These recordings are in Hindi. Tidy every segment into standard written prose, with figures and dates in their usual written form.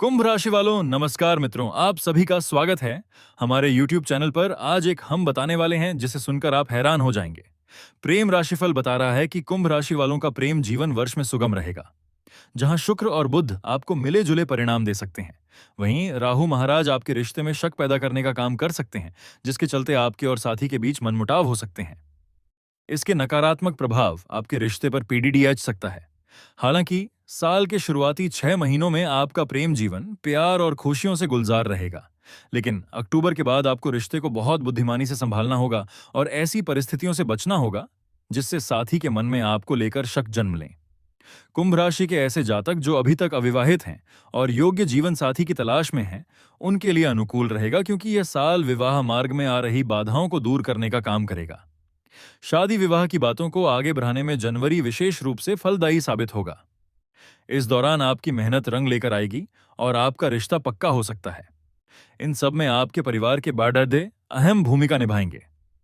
कुंभ राशि वालों, नमस्कार मित्रों, आप सभी का स्वागत है हमारे YouTube चैनल पर। आज एक हम बताने वाले हैं जिसे सुनकर आप हैरान हो जाएंगे। प्रेम राशिफल बता रहा है कि कुंभ राशि वालों का प्रेम जीवन वर्ष में सुगम रहेगा। जहां शुक्र और बुध आपको मिले जुले परिणाम दे सकते हैं, वहीं राहु महाराज आपके रिश्ते में शक पैदा करने का काम कर सकते हैं, जिसके चलते आपके और साथी के बीच मनमुटाव हो सकते हैं। इसके नकारात्मक प्रभाव आपके रिश्ते पर पीड़ित आ सकता है। हालांकि साल के शुरुआती 6 महीनों में आपका प्रेम जीवन प्यार और खुशियों से गुलजार रहेगा, लेकिन अक्टूबर के बाद आपको रिश्ते को बहुत बुद्धिमानी से संभालना होगा और ऐसी परिस्थितियों से बचना होगा जिससे साथी के मन में आपको लेकर शक जन्म लें। कुंभ राशि के ऐसे जातक जो अभी तक अविवाहित हैं और योग्य जीवन साथी की तलाश में हैं, उनके लिए अनुकूल रहेगा, क्योंकि यह साल विवाह मार्ग में आ रही बाधाओं को दूर करने का काम करेगा। शादी विवाह की बातों को आगे बढ़ाने में जनवरी विशेष रूप से फलदायी साबित होगा। इस दौरान आपकी मेहनत रंग लेकर आएगी और आपका रिश्ता पक्का हो सकता है। इन सब में आपके परिवार के बड़े अहम भूमिका निभाएंगे।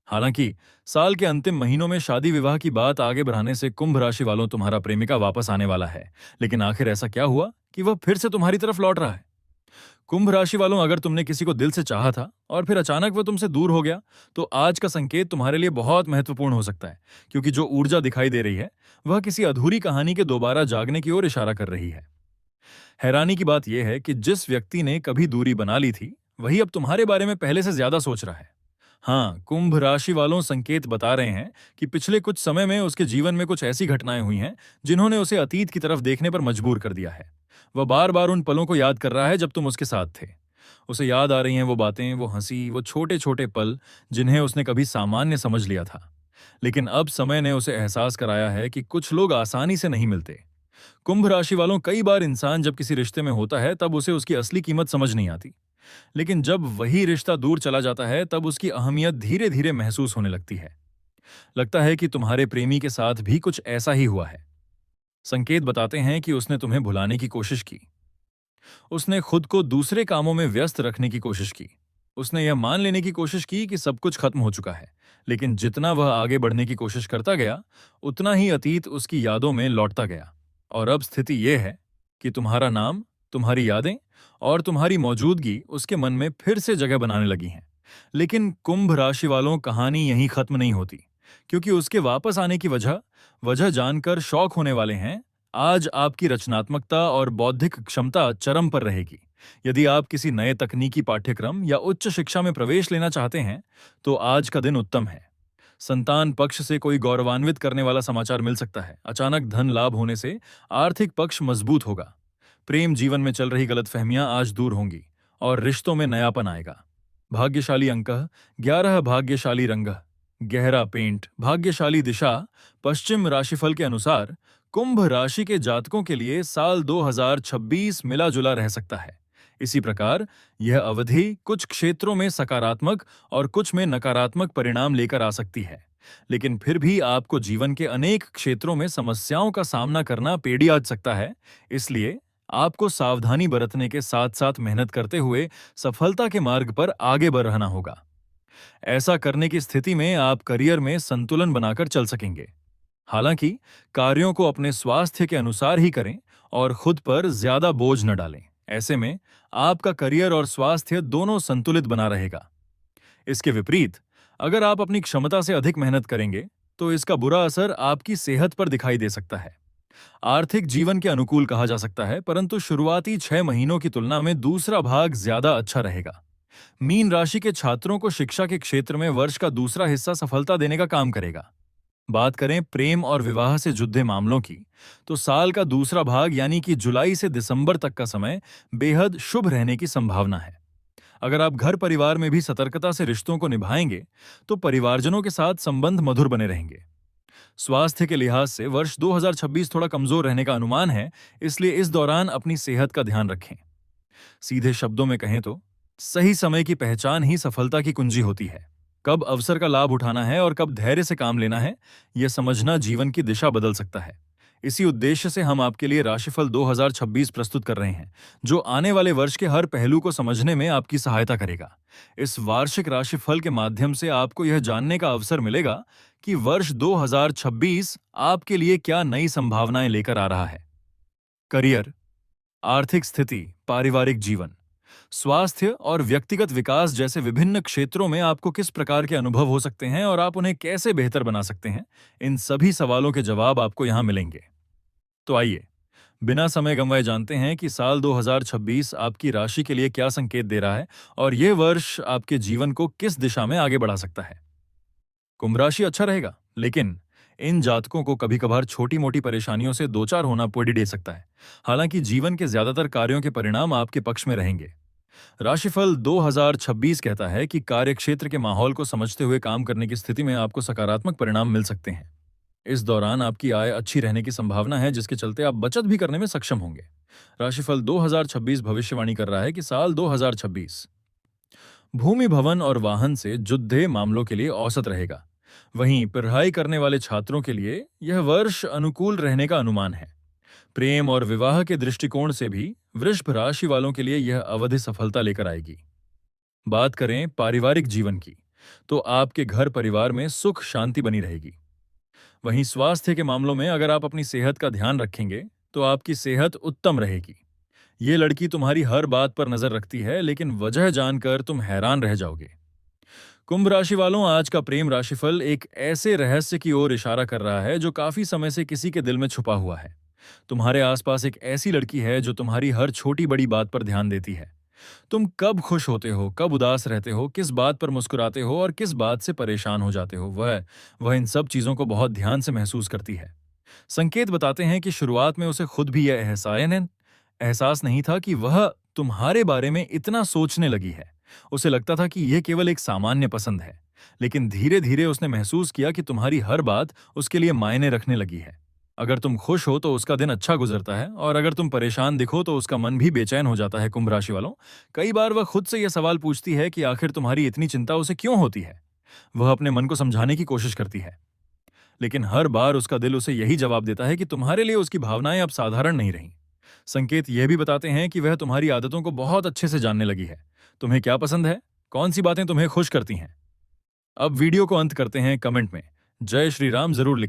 हालांकि साल के अंतिम महीनों में शादी विवाह की बात आगे बढ़ाने से कुंभ राशि वालों तुम्हारा प्रेमिका वापस आने वाला है। लेकिन आखिर ऐसा क्या हुआ कि वह फिर से तुम्हारी तरफ लौट रहा है? कुंभ राशि वालों, अगर तुमने किसी को दिल से चाहा था और फिर अचानक वह तुमसे दूर हो गया, तो आज का संकेत तुम्हारे लिए बहुत महत्वपूर्ण हो सकता है, क्योंकि जो ऊर्जा दिखाई दे रही है वह किसी अधूरी कहानी के दोबारा जागने की ओर इशारा कर रही है। हैरानी की बात यह है कि जिस व्यक्ति ने कभी दूरी बना ली थी, वही अब तुम्हारे बारे में पहले से ज्यादा सोच रहा है। हाँ, कुंभ राशि वालों, संकेत बता रहे हैं कि पिछले कुछ समय में उसके जीवन में कुछ ऐसी घटनाएं हुई हैं जिन्होंने उसे अतीत की तरफ देखने पर मजबूर कर दिया है। वह बार बार उन पलों को याद कर रहा है जब तुम उसके साथ थे। उसे याद आ रही हैं वो बातें, वो हंसी, वो छोटे छोटे पल जिन्हें उसने कभी सामान्य समझ लिया था। लेकिन अब समय ने उसे एहसास कराया है कि कुछ लोग आसानी से नहीं मिलते। कुंभ राशि वालों, कई बार इंसान जब किसी रिश्ते में होता है तब उसे उसकी असली कीमत समझ नहीं आती, लेकिन जब वही रिश्ता दूर चला जाता है तब उसकी अहमियत धीरे धीरे महसूस होने लगती है। लगता है कि तुम्हारे प्रेमी के साथ भी कुछ ऐसा ही हुआ है। संकेत बताते हैं कि उसने तुम्हें भुलाने की कोशिश की। उसने खुद को दूसरे कामों में व्यस्त रखने की कोशिश की। उसने यह मान लेने की कोशिश की कि सब कुछ खत्म हो चुका है। लेकिन जितना वह आगे बढ़ने की कोशिश करता गया, उतना ही अतीत उसकी यादों में लौटता गया। और अब स्थिति यह है कि तुम्हारा नाम, तुम्हारी यादें और तुम्हारी मौजूदगी उसके मन में फिर से जगह बनाने लगी हैं। लेकिन कुंभ राशि वालों, कहानी यहीं खत्म नहीं होती, क्योंकि उसके वापस आने की वजह वजह जानकर शौक होने वाले हैं। आज आपकी रचनात्मकता और बौद्धिक क्षमता चरम पर रहेगी। यदि आप किसी नए तकनीकी पाठ्यक्रम या उच्च शिक्षा में प्रवेश लेना चाहते हैं, तो आज का दिन उत्तम है। संतान पक्ष से कोई गौरवान्वित करने वाला समाचार मिल सकता है। अचानक धन लाभ होने से आर्थिक पक्ष मजबूत होगा। प्रेम जीवन में चल रही गलतफहमियां आज दूर होंगी और रिश्तों में नयापन आएगा। भाग्यशाली अंक 11, भाग्यशाली रंग गहरा पेंट, भाग्यशाली दिशा पश्चिम। राशिफल के अनुसार कुंभ राशि के जातकों के लिए साल 2026 मिला जुला रह सकता है। इसी प्रकार यह अवधि कुछ क्षेत्रों में सकारात्मक और कुछ में नकारात्मक परिणाम लेकर आ सकती है। लेकिन फिर भी आपको जीवन के अनेक क्षेत्रों में समस्याओं का सामना करना पेड़ी आ सकता है। इसलिए आपको सावधानी बरतने के साथ साथ मेहनत करते हुए सफलता के मार्ग पर आगे बढ़ रहना होगा। ऐसा करने की स्थिति में आप करियर में संतुलन बनाकर चल सकेंगे। हालांकि कार्यों को अपने स्वास्थ्य के अनुसार ही करें और खुद पर ज्यादा बोझ न डालें। ऐसे में आपका करियर और स्वास्थ्य दोनों संतुलित बना रहेगा। इसके विपरीत, अगर आप अपनी क्षमता से अधिक मेहनत करेंगे तो इसका बुरा असर आपकी सेहत पर दिखाई दे सकता है। आर्थिक जीवन के अनुकूल कहा जा सकता है, परंतु शुरुआती 6 महीनों की तुलना में दूसरा भाग ज्यादा अच्छा रहेगा। मीन राशि के छात्रों को शिक्षा के क्षेत्र में वर्ष का दूसरा हिस्सा सफलता देने का काम करेगा। बात करें प्रेम और विवाह से जुड़े मामलों की, तो साल का दूसरा भाग यानी कि जुलाई से दिसंबर तक का समय बेहद शुभ रहने की संभावना है। अगर आप घर परिवार में भी सतर्कता से रिश्तों को निभाएंगे तो परिवारजनों के साथ संबंध मधुर बने रहेंगे। स्वास्थ्य के लिहाज से वर्ष 2026 थोड़ा कमजोर रहने का अनुमान है, इसलिए इस दौरान अपनी सेहत का ध्यान रखें। सीधे शब्दों में कहें तो सही समय की पहचान ही सफलता की कुंजी होती है। कब अवसर का लाभ उठाना है और कब धैर्य से काम लेना है, यह समझना जीवन की दिशा बदल सकता है। इसी उद्देश्य से हम आपके लिए राशिफल 2026 प्रस्तुत कर रहे हैं, जो आने वाले वर्ष के हर पहलू को समझने में आपकी सहायता करेगा। इस वार्षिक राशिफल के माध्यम से आपको यह जानने का अवसर मिलेगा कि वर्ष 2026 आपके लिए क्या नई संभावनाएं लेकर आ रहा है। करियर, आर्थिक स्थिति, पारिवारिक जीवन, स्वास्थ्य और व्यक्तिगत विकास जैसे विभिन्न क्षेत्रों में आपको किस प्रकार के अनुभव हो सकते हैं और आप उन्हें कैसे बेहतर बना सकते हैं, इन सभी सवालों के जवाब आपको यहां मिलेंगे। तो आइए, बिना समय गंवाए जानते हैं कि साल 2026 आपकी राशि के लिए क्या संकेत दे रहा है और यह वर्ष आपके जीवन को किस दिशा में आगे बढ़ा सकता है। कुंभ राशि अच्छा रहेगा, लेकिन इन जातकों को कभी कभार छोटी मोटी परेशानियों से दो चार होना पड़ दे सकता है। हालांकि जीवन के ज्यादातर कार्यों के परिणाम आपके पक्ष में रहेंगे। राशिफल 2026 कहता है कि कार्यक्षेत्र के माहौल को समझते हुए काम करने की स्थिति में आपको सकारात्मक परिणाम मिल सकते हैं। इस दौरान आपकी आय अच्छी रहने की संभावना है, जिसके चलते आप बचत भी करने में सक्षम होंगे। राशिफल 2026 भविष्यवाणी कर रहा है कि साल 2026 भूमि, भवन और वाहन से जुड़े मामलों के लिए औसत रहेगा। वहीं पढ़ाई करने वाले छात्रों के लिए यह वर्ष अनुकूल रहने का अनुमान है। प्रेम और विवाह के दृष्टिकोण से भी वृषभ राशि वालों के लिए यह अवधि सफलता लेकर आएगी। बात करें पारिवारिक जीवन की, तो आपके घर परिवार में सुख शांति बनी रहेगी। वहीं स्वास्थ्य के मामलों में अगर आप अपनी सेहत का ध्यान रखेंगे तो आपकी सेहत उत्तम रहेगी। ये लड़की तुम्हारी हर बात पर नजर रखती है, लेकिन वजह जानकर तुम हैरान रह जाओगे। कुंभ राशि वालों, आज का प्रेम राशिफल एक ऐसे रहस्य की ओर इशारा कर रहा है जो काफी समय से किसी के दिल में छुपा हुआ है। तुम्हारे आसपास एक ऐसी लड़की है जो तुम्हारी हर छोटी बड़ी बात पर ध्यान देती है। तुम कब खुश होते हो, कब उदास रहते हो, किस बात पर मुस्कुराते हो और किस बात से परेशान हो जाते हो, वह इन सब चीजों को बहुत ध्यान से महसूस करती है। संकेत बताते हैं कि शुरुआत में उसे खुद भी यह एहसास नहीं था कि वह तुम्हारे बारे में इतना सोचने लगी है। उसे लगता था कि यह केवल एक सामान्य पसंद है, लेकिन धीरे धीरे उसने महसूस किया कि तुम्हारी हर बात उसके लिए मायने रखने लगी है। अगर तुम खुश हो तो उसका दिन अच्छा गुजरता है, और अगर तुम परेशान दिखो तो उसका मन भी बेचैन हो जाता है। कुंभ राशि वालों, कई बार वह खुद से यह सवाल पूछती है कि आखिर तुम्हारी इतनी चिंता उसे क्यों होती है। वह अपने मन को समझाने की कोशिश करती है, लेकिन हर बार उसका दिल उसे यही जवाब देता है कि तुम्हारे लिए उसकी भावनाएं अब साधारण नहीं रहीं। संकेत यह भी बताते हैं कि वह तुम्हारी आदतों को बहुत अच्छे से जानने लगी है। तुम्हें क्या पसंद है, कौन सी बातें तुम्हें खुश करती हैं। अब वीडियो को अंत करते हैं कमेंट में जय श्री राम जरूर लिखें।